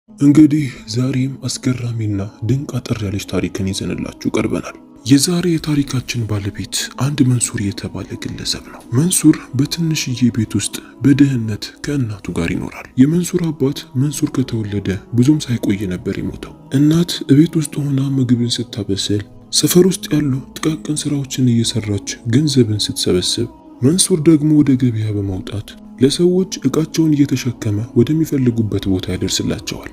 እንግዲህ ዛሬም አስገራሚና ድንቅ አጠር ያለች ታሪክን ይዘንላችሁ ቀርበናል። የዛሬ የታሪካችን ባለቤት አንድ መንሱር የተባለ ግለሰብ ነው። መንሱር በትንሽዬ ቤት ውስጥ በድህነት ከእናቱ ጋር ይኖራል። የመንሱር አባት መንሱር ከተወለደ ብዙም ሳይቆይ ነበር የሞተው። እናት እቤት ውስጥ ሆና ምግብን ስታበስል፣ ሰፈር ውስጥ ያሉ ጥቃቅን ስራዎችን እየሰራች ገንዘብን ስትሰበስብ፣ መንሱር ደግሞ ወደ ገበያ በመውጣት ለሰዎች እቃቸውን እየተሸከመ ወደሚፈልጉበት ቦታ ያደርስላቸዋል።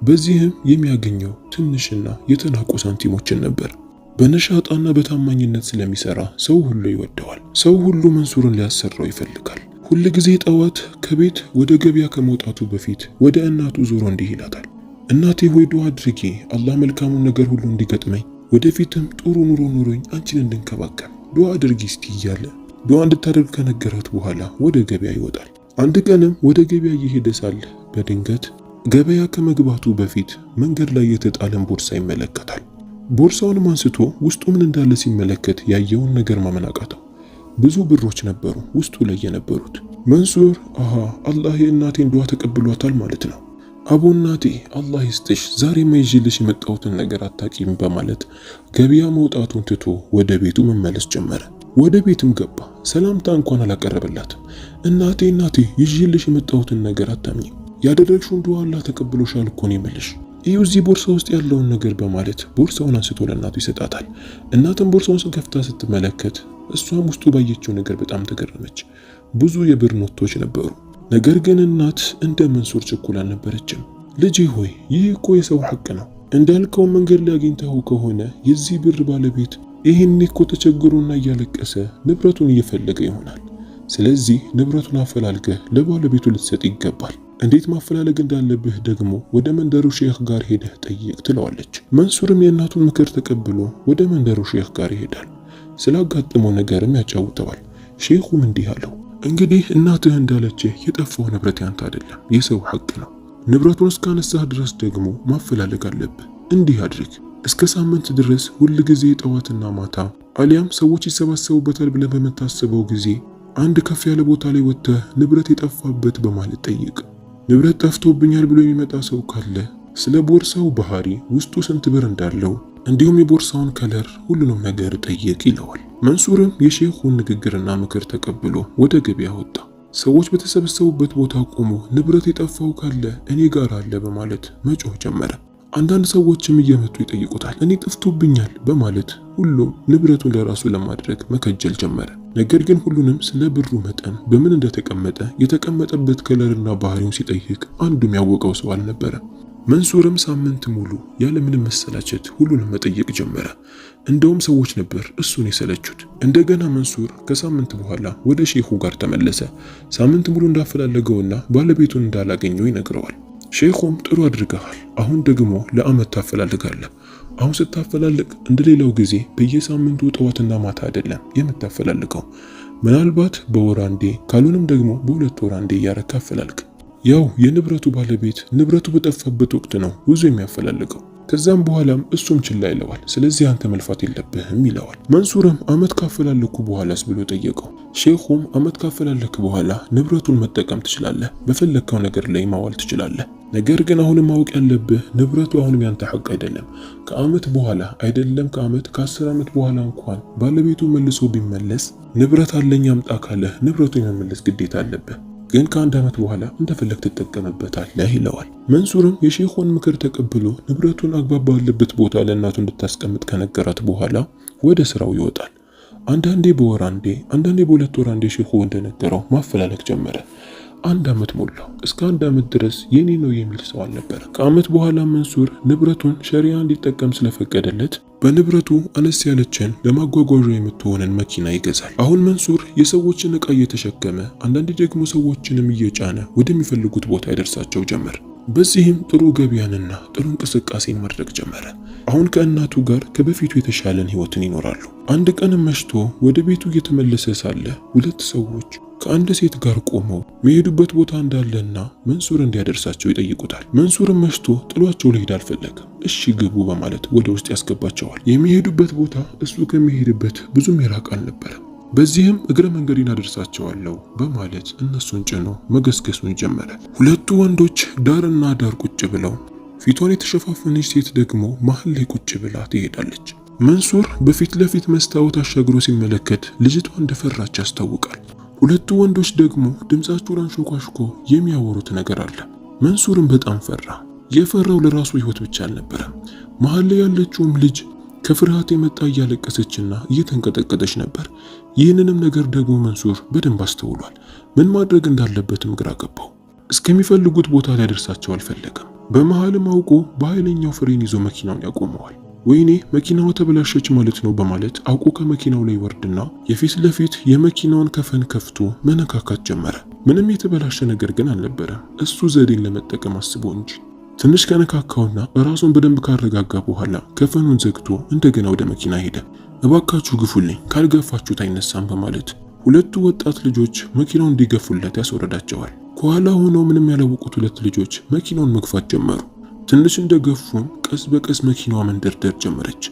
በዚህም የሚያገኘው ትንሽና የተናቁ ሳንቲሞችን ነበር። በነሻጣና በታማኝነት ስለሚሰራ ሰው ሁሉ ይወደዋል። ሰው ሁሉ መንሱርን ሊያሰራው ይፈልጋል። ሁል ጊዜ ጠዋት ከቤት ወደ ገበያ ከመውጣቱ በፊት ወደ እናቱ ዞሮ እንዲህ ይላታል። እናቴ ሆይ ዱዓ አድርጊ፣ አላህ መልካሙን ነገር ሁሉ እንዲገጥመኝ፣ ወደፊትም ጥሩ ኑሮ ኑሮኝ አንቺን እንድንከባከብ ዱዓ አድርጊ እስቲ እያለ ዱዓ እንድታደርግ ከነገራት በኋላ ወደ ገበያ ይወጣል። አንድ ቀንም ወደ ገበያ እየሄደ ሳለ በድንገት ገበያ ከመግባቱ በፊት መንገድ ላይ የተጣለን ቦርሳ ይመለከታል። ቦርሳውንም አንስቶ ውስጡ ምን እንዳለ ሲመለከት ያየውን ነገር ማመን አቃተው። ብዙ ብሮች ነበሩ ውስጡ ላይ የነበሩት። መንሱር አላህ የእናቴን ዱዓ ተቀብሏታል ማለት ነው። አቦ እናቴ አላህ ይስጥሽ፣ ዛሬ ይዤልሽ የመጣሁትን ነገር አታቂም በማለት ገበያ መውጣቱን ትቶ ወደ ቤቱ መመለስ ጀመረ። ወደ ቤትም ገባ። ሰላምታ እንኳን አላቀረበላትም። እናቴ ይዤልሽ የመጣሁትን ነገር አታምኚም፣ ያደረግሽውን ዱዓ አላህ ተቀብሎሻል እኮ ነው የምልሽ። ይኸው እዚህ ቦርሳ ውስጥ ያለውን ነገር በማለት ቦርሳውን አንስቶ ለእናቱ ይሰጣታል። እናትም ቦርሳውን ስከፍታ ስትመለከት እሷም ውስጡ ባየችው ነገር በጣም ተገረመች። ብዙ የብር ኖቶች ነበሩ። ነገር ግን እናት እንደ መንሱር ችኩል አልነበረችም። ልጄ ሆይ ይህ እኮ የሰው ሐቅ ነው። እንዳልከው መንገድ ላይ አግኝተኸው ከሆነ የዚህ ብር ባለቤት ይህን እኮ ተቸግሮና እያለቀሰ ንብረቱን እየፈለገ ይሆናል። ስለዚህ ንብረቱን አፈላልገህ ለባለቤቱ ልትሰጥ ይገባል። እንዴት ማፈላለግ እንዳለብህ ደግሞ ወደ መንደሩ ሼህ ጋር ሄደህ ጠይቅ ትለዋለች። መንሱርም የእናቱን ምክር ተቀብሎ ወደ መንደሩ ሼህ ጋር ይሄዳል። ስላጋጠመው ነገርም ያጫውተዋል። ሼኹም እንዲህ አለው፣ እንግዲህ እናትህ እንዳለችህ የጠፋው ንብረት ያንተ አይደለም፣ የሰው ሐቅ ነው። ንብረቱን እስካነሳህ ድረስ ደግሞ ማፈላለግ አለብህ። እንዲህ አድርግ፣ እስከ ሳምንት ድረስ ሁል ጊዜ ጠዋትና ማታ አሊያም ሰዎች ይሰባሰቡበታል ብለህ በምታስበው ጊዜ አንድ ከፍ ያለ ቦታ ላይ ወጥተህ ንብረት የጠፋበት በማለት ጠይቅ። ንብረት ጠፍቶብኛል ብሎ የሚመጣ ሰው ካለ ስለ ቦርሳው ባህሪ፣ ውስጡ ስንት ብር እንዳለው እንዲሁም የቦርሳውን ከለር፣ ሁሉንም ነገር ጠይቅ ይለዋል። መንሱርም የሼኹን ንግግርና ምክር ተቀብሎ ወደ ገበያ ወጣ። ሰዎች በተሰበሰቡበት ቦታ ቆሞ ንብረት የጠፋው ካለ እኔ ጋር አለ በማለት መጮህ ጀመረ። አንዳንድ ሰዎችም እየመጡ ይጠይቁታል። እኔ ጠፍቶብኛል በማለት ሁሉም ንብረቱን ለራሱ ለማድረግ መከጀል ጀመረ። ነገር ግን ሁሉንም ስለ ብሩ መጠን፣ በምን እንደተቀመጠ፣ የተቀመጠበት ከለርና ባህሪውን ሲጠይቅ አንዱም ያወቀው ሰው አልነበረ። መንሱርም ሳምንት ሙሉ ያለምንም መሰላቸት ሁሉንም መጠየቅ ጀመረ። እንደውም ሰዎች ነበር እሱን የሰለቹት። እንደገና መንሱር ከሳምንት በኋላ ወደ ሼኹ ጋር ተመለሰ። ሳምንት ሙሉ እንዳፈላለገውና ባለቤቱን እንዳላገኘው ይነግረዋል። ሼኹም ጥሩ አድርገሃል፣ አሁን ደግሞ ለአመት ታፈላልጋለህ። አሁን ስታፈላልግ እንደሌላው ጊዜ በየሳምንቱ ጠዋትና ማታ አይደለም የምታፈላልገው፣ ምናልባት በወር አንዴ ካልሆነም ደግሞ በሁለት ወር አንዴ እያረካ አፈላልግ። ያው የንብረቱ ባለቤት ንብረቱ በጠፋበት ወቅት ነው ብዙ የሚያፈላልገው። ከዛም በኋላም እሱም ችላ ይለዋል። ስለዚህ አንተ መልፋት የለብህም ይለዋል። መንሱርም አመት ካፈላለኩ በኋላስ ብሎ ጠየቀው። ሼኹም አመት ካፈላለክ በኋላ ንብረቱን መጠቀም ትችላለህ፣ በፈለግከው ነገር ላይ ማዋል ትችላለህ። ነገር ግን አሁንም ማወቅ ያለብህ ንብረቱ አሁንም ያንተ ሐቅ አይደለም። ከአመት በኋላ አይደለም ከ10 ዓመት በኋላ እንኳን ባለቤቱ መልሶ ቢመለስ ንብረት አለኝ አምጣ ካለህ ንብረቱን የመመለስ ግዴታ አለብህ። ግን ከአንድ ዓመት በኋላ እንደፈለግ ትጠቀምበታለህ ይለዋል። መንሱርም የሼኹን ምክር ተቀብሎ ንብረቱን አግባብ ባለበት ቦታ ለእናቱ እንድታስቀምጥ ከነገራት በኋላ ወደ ስራው ይወጣል። አንዳንዴ በወር አንዴ፣ አንዳንዴ በሁለት ወር አንዴ ሼኹ እንደነገረው ማፈላለግ ጀመረ። አንድ ዓመት ሞላው። እስከ አንድ ዓመት ድረስ የኔ ነው የሚል ሰው አልነበረ። ከዓመት በኋላ መንሱር ንብረቱን ሸሪያ እንዲጠቀም ስለፈቀደለት በንብረቱ አነስ ያለችን ለማጓጓዣ የምትሆንን መኪና ይገዛል። አሁን መንሱር የሰዎችን ዕቃ እየተሸከመ አንዳንዴ ደግሞ ሰዎችንም እየጫነ ወደሚፈልጉት ቦታ ያደርሳቸው ጀመር። በዚህም ጥሩ ገቢያንና ጥሩ እንቅስቃሴን ማድረግ ጀመረ። አሁን ከእናቱ ጋር ከበፊቱ የተሻለን ህይወትን ይኖራሉ። አንድ ቀንም መሽቶ ወደ ቤቱ እየተመለሰ ሳለ ሁለት ሰዎች ከአንድ ሴት ጋር ቆመው የሚሄዱበት ቦታ እንዳለና መንሱር እንዲያደርሳቸው ይጠይቁታል። መንሱርም መሽቶ ጥሏቸው ሊሄድ አልፈለገም። እሺ ግቡ በማለት ወደ ውስጥ ያስገባቸዋል። የሚሄዱበት ቦታ እሱ ከሚሄድበት ብዙም ይራቅ አልነበረም። በዚህም እግረ መንገዴን አደርሳቸዋለሁ በማለት እነሱን ጭኖ መገስገሱን ጀመረ። ሁለቱ ወንዶች ዳርና ዳር ቁጭ ብለው ፊቷን የተሸፋፈነች ሴት ደግሞ መሃል ላይ ቁጭ ብላ ትሄዳለች። መንሱር በፊት ለፊት መስታወት አሻግሮ ሲመለከት ልጅቷ እንደፈራች ያስታውቃል። ሁለቱ ወንዶች ደግሞ ድምጻቸውን አንሾኳሽኮ የሚያወሩት ነገር አለ። መንሱርም በጣም ፈራ። የፈራው ለራሱ ህይወት ብቻ አልነበረም። መሃል ላይ ያለችውም ልጅ ከፍርሃት የመጣ እያለቀሰችና እየተንቀጠቀጠች ነበር። ይህንንም ነገር ደግሞ መንሱር በደንብ አስተውሏል። ምን ማድረግ እንዳለበትም ግራ ገባው። እስከሚፈልጉት ቦታ ሊያደርሳቸው አልፈለገም። በመሃልም አውቆ በኃይለኛው ፍሬን ይዞ መኪናውን ያቆመዋል። ወይኔ መኪናው ተበላሸች ማለት ነው በማለት አውቆ ከመኪናው ላይ ወርድና የፊት ለፊት የመኪናውን ከፈን ከፍቶ መነካካት ጀመረ። ምንም የተበላሸ ነገር ግን አልነበረም። እሱ ዘዴን ለመጠቀም አስቦ እንጂ። ትንሽ ከነካካውና ራሱን በደንብ ካረጋጋ በኋላ ከፈኑን ዘግቶ እንደገና ወደ መኪና ሄደ። እባካችሁ ግፉልኝ፣ ካልገፋችሁት አይነሳም በማለት ሁለቱ ወጣት ልጆች መኪናውን እንዲገፉለት ያስወረዳቸዋል። ከኋላ ሆነው ምንም ያላወቁት ሁለት ልጆች መኪናውን መግፋት ጀመሩ። ትንሽ እንደገፉም ቀስ በቀስ መኪናዋ መንደርደር ጀመረች።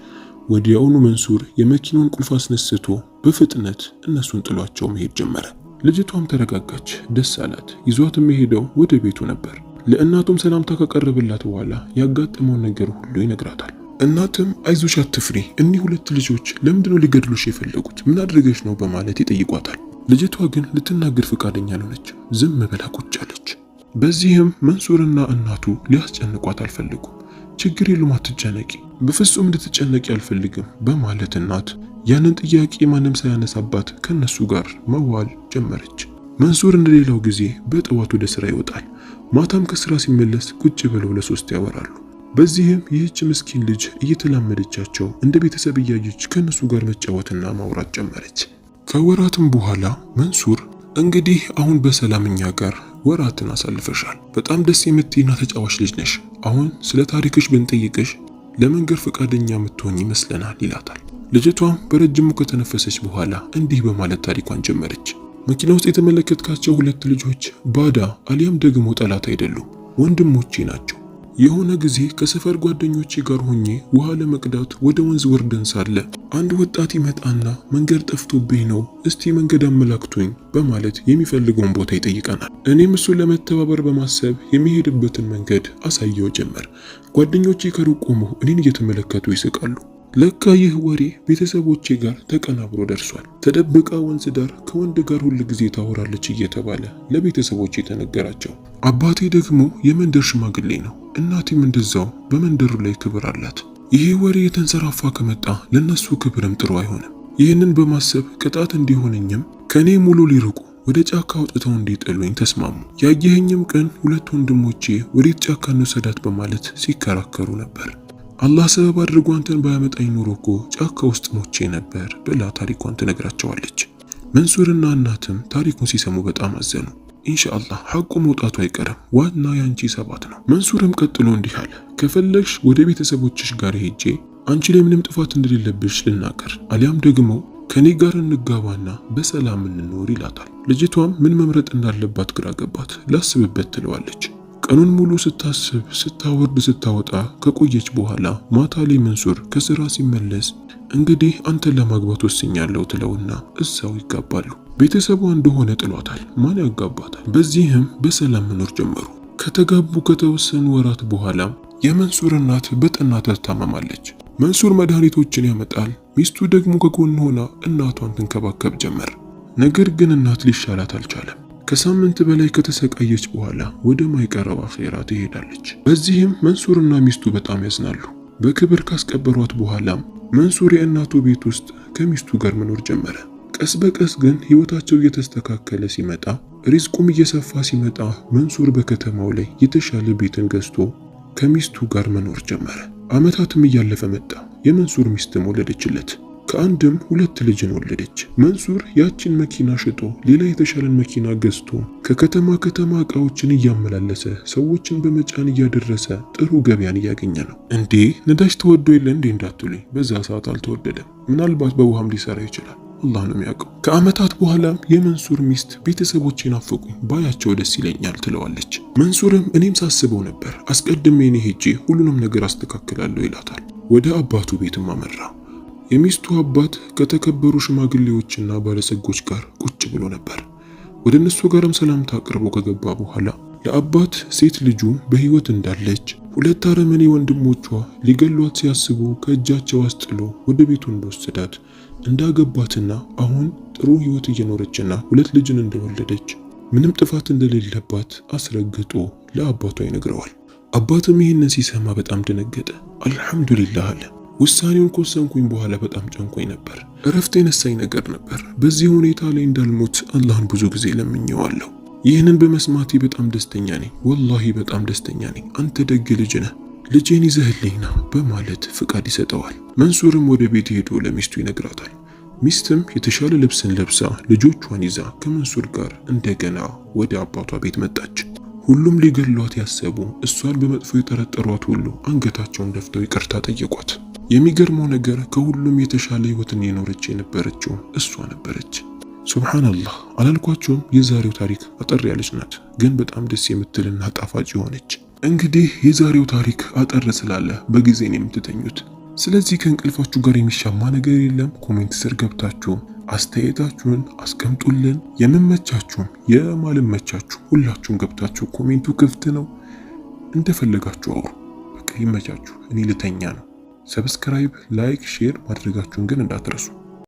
ወዲያውኑ መንሱር የመኪናውን ቁልፍ አስነስቶ በፍጥነት እነሱን ጥሏቸው መሄድ ጀመረ። ልጅቷም ተረጋጋች፣ ደስ አላት። ይዟት የሚሄደው ወደ ቤቱ ነበር። ለእናቱም ሰላምታ ከቀረበላት በኋላ ያጋጠመውን ነገር ሁሉ ይነግራታል። እናትም አይዞሽ አትፍሪ፣ እኒህ ሁለት ልጆች ለምንድነው ሊገድሉሽ የፈለጉት? ምን አድርገሽ ነው በማለት ይጠይቋታል። ልጅቷ ግን ልትናገር ፈቃደኛ አልሆነችም። ዝም ብላ ቁጭ አለች። በዚህም መንሱርና እናቱ ሊያስጨንቋት አልፈልጉም። ችግር የለም አትጨነቂ፣ በፍጹም እንድትጨነቂ አልፈልግም በማለት እናት ያንን ጥያቄ ማንም ሳያነሳባት ከነሱ ጋር መዋል ጀመረች። መንሱር እንደሌላው ጊዜ በጠዋት ወደ ስራ ይወጣል። ማታም ከስራ ሲመለስ ቁጭ ብለው ለሶስት ያወራሉ። በዚህም ይህች ምስኪን ልጅ እየተላመደቻቸው እንደ ቤተሰብ እያየች ከነሱ ጋር መጫወትና ማውራት ጀመረች። ከወራትም በኋላ መንሱር እንግዲህ አሁን በሰላም እኛ ጋር ወራትን አሳልፈሻል። በጣም ደስ የምትይና ተጫዋች ልጅ ነሽ። አሁን ስለ ታሪክሽ ብንጠይቅሽ ለመንገር ፈቃደኛ የምትሆን ይመስለናል ይላታል። ልጅቷም በረጅሙ ከተነፈሰች በኋላ እንዲህ በማለት ታሪኳን ጀመረች። መኪና ውስጥ የተመለከትካቸው ሁለት ልጆች ባዳ አሊያም ደግሞ ጠላት አይደሉም፣ ወንድሞቼ ናቸው። የሆነ ጊዜ ከሰፈር ጓደኞቼ ጋር ሆኜ ውሃ ለመቅዳት ወደ ወንዝ ወርደን ሳለ አንድ ወጣት ይመጣና መንገድ ጠፍቶብኝ ነው፣ እስቲ መንገድ አመላክቱኝ በማለት የሚፈልገውን ቦታ ይጠይቀናል። እኔም እሱ ለመተባበር በማሰብ የሚሄድበትን መንገድ አሳየው ጀመር። ጓደኞቼ ከሩቅ ቆመው እኔን እየተመለከቱ ይስቃሉ። ለካ ይህ ወሬ ቤተሰቦቼ ጋር ተቀናብሮ ደርሷል። ተደብቃ ወንዝ ዳር ከወንድ ጋር ሁል ጊዜ ታወራለች እየተባለ ለቤተሰቦቼ ተነገራቸው። አባቴ ደግሞ የመንደር ሽማግሌ ነው፣ እናቴም እንደዛው በመንደሩ ላይ ክብር አላት። ይሄ ወሬ የተንሰራፋ ከመጣ ለነሱ ክብርም ጥሩ አይሆንም። ይህንን በማሰብ ቅጣት እንዲሆነኝም ከኔ ሙሉ ሊርቁ ወደ ጫካ አውጥተው እንዲጥሉኝ ተስማሙ። ያየኸኝም ቀን ሁለት ወንድሞቼ ወዴት ጫካ እንውሰዳት በማለት ሲከራከሩ ነበር። አላህ ሰበብ አድርጎ አንተን ባያመጣኝ ኑሮ እኮ ጫካ ውስጥ ሞቼ ነበር ብላ ታሪኳን ትነግራቸዋለች። መንሱርና እናትም ታሪኩን ሲሰሙ በጣም አዘኑ። ኢንሻአላህ ሐቁ መውጣቱ አይቀርም፣ ዋና ያንቺ ሰባት ነው። መንሱርም ቀጥሎ እንዲህ አለ፣ ከፈለግሽ ወደ ቤተሰቦችሽ ጋር ሄጄ አንቺ ላይ ምንም ጥፋት እንደሌለብሽ ልናገር፣ አሊያም ደግሞ ከኔ ጋር እንጋባና በሰላም እንኖር ይላታል። ልጅቷም ምን መምረጥ እንዳለባት ግራ ገባት። ላስብበት ትለዋለች። ቀኑን ሙሉ ስታስብ ስታወርድ ስታወጣ ከቆየች በኋላ ማታ ላይ መንሱር ከስራ ሲመለስ እንግዲህ አንተን ለማግባት ወስኛለሁ ትለውና እዛው ይጋባሉ። ቤተሰቧ እንደሆነ ጥሏታል፣ ማን ያጋባታል? በዚህም በሰላም መኖር ጀመሩ። ከተጋቡ ከተወሰኑ ወራት በኋላ የመንሱር እናት በጠና ትታመማለች። መንሱር መድኃኒቶችን ያመጣል፣ ሚስቱ ደግሞ ከጎን ሆና እናቷን ትንከባከብ ጀመር። ነገር ግን እናት ሊሻላት አልቻለም። ከሳምንት በላይ ከተሰቃየች በኋላ ወደ ማይቀረው አኼራ ትሄዳለች። በዚህም መንሱርና ሚስቱ በጣም ያዝናሉ። በክብር ካስቀበሯት በኋላም መንሱር የእናቱ ቤት ውስጥ ከሚስቱ ጋር መኖር ጀመረ። ቀስ በቀስ ግን ህይወታቸው እየተስተካከለ ሲመጣ፣ ሪዝቁም እየሰፋ ሲመጣ መንሱር በከተማው ላይ የተሻለ ቤትን ገዝቶ ከሚስቱ ጋር መኖር ጀመረ። ዓመታትም እያለፈ መጣ። የመንሱር ሚስትም ወለደችለት። ከአንድም ሁለት ልጅን ወለደች። መንሱር ያችን መኪና ሽጦ ሌላ የተሻለን መኪና ገዝቶ ከከተማ ከተማ እቃዎችን እያመላለሰ ሰዎችን በመጫን እያደረሰ ጥሩ ገበያን እያገኘ ነው። እንዴ ነዳጅ ተወዶ የለ እንዴ እንዳትሉኝ፣ በዛ ሰዓት አልተወደደም። ምናልባት በውሃም ሊሰራ ይችላል፣ አላህ ነው የሚያውቀው። ከዓመታት በኋላም የመንሱር ሚስት ቤተሰቦቼ ናፈቁኝ፣ ባያቸው ደስ ይለኛል ትለዋለች። መንሱርም እኔም ሳስበው ነበር፣ አስቀድሜ እኔ ሄጄ ሁሉንም ነገር አስተካክላለሁ ይላታል። ወደ አባቱ ቤትም አመራ። የሚስቱ አባት ከተከበሩ ሽማግሌዎችና ባለጸጎች ጋር ቁጭ ብሎ ነበር። ወደ እነሱ ጋርም ሰላምታ አቅርቦ ከገባ በኋላ ለአባት ሴት ልጁ በህይወት እንዳለች፣ ሁለት አረመኔ ወንድሞቿ ሊገሏት ሲያስቡ ከእጃቸው አስጥሎ ወደ ቤቱ እንደወሰዳት፣ እንዳገባትና አሁን ጥሩ ህይወት እየኖረችና ሁለት ልጅን እንደወለደች፣ ምንም ጥፋት እንደሌለባት አስረግጦ ለአባቷ ይነግረዋል። አባትም ይህንን ሲሰማ በጣም ደነገጠ። አልሐምዱሊላህ አለ። ውሳኔውን ከወሰንኩኝ በኋላ በጣም ጨንቆኝ ነበር። እረፍት የነሳኝ ነገር ነበር። በዚህ ሁኔታ ላይ እንዳልሞት አላህን ብዙ ጊዜ ለምኜዋለሁ። ይህንን በመስማቴ በጣም ደስተኛ ነኝ። ወላሂ በጣም ደስተኛ ነኝ። አንተ ደግ ልጅ ነህ፣ ልጄን ይዘህልኝ ና በማለት ፍቃድ ይሰጠዋል። መንሱርም ወደ ቤት ሄዶ ለሚስቱ ይነግራታል። ሚስትም የተሻለ ልብስን ለብሳ ልጆቿን ይዛ ከመንሱር ጋር እንደገና ወደ አባቷ ቤት መጣች። ሁሉም ሊገሏት ያሰቡ እሷን በመጥፎ የጠረጠሯት ሁሉ አንገታቸውን ደፍተው ይቅርታ ጠየቋት። የሚገርመው ነገር ከሁሉም የተሻለ ህይወትን የኖረች የነበረችው እሷ ነበረች። ሱብሃንአላህ አላልኳችሁም? የዛሬው ታሪክ አጠር ያለች ናት፣ ግን በጣም ደስ የምትልና ጣፋጭ የሆነች። እንግዲህ የዛሬው ታሪክ አጠር ስላለ በጊዜ ነው የምትተኙት። ስለዚህ ከእንቅልፋችሁ ጋር የሚሻማ ነገር የለም። ኮሜንት ስር ገብታችሁ አስተያየታችሁን አስቀምጡልን። የምመቻችሁም የማልመቻችሁ ሁላችሁም ገብታችሁ ኮሜንቱ ክፍት ነው፣ እንደፈለጋችሁ አውሩ። በቃ ይመቻችሁ። እኔ ልተኛ ነው። ሰብስክራይብ፣ ላይክ፣ ሼር ማድረጋችሁን ግን እንዳትረሱ።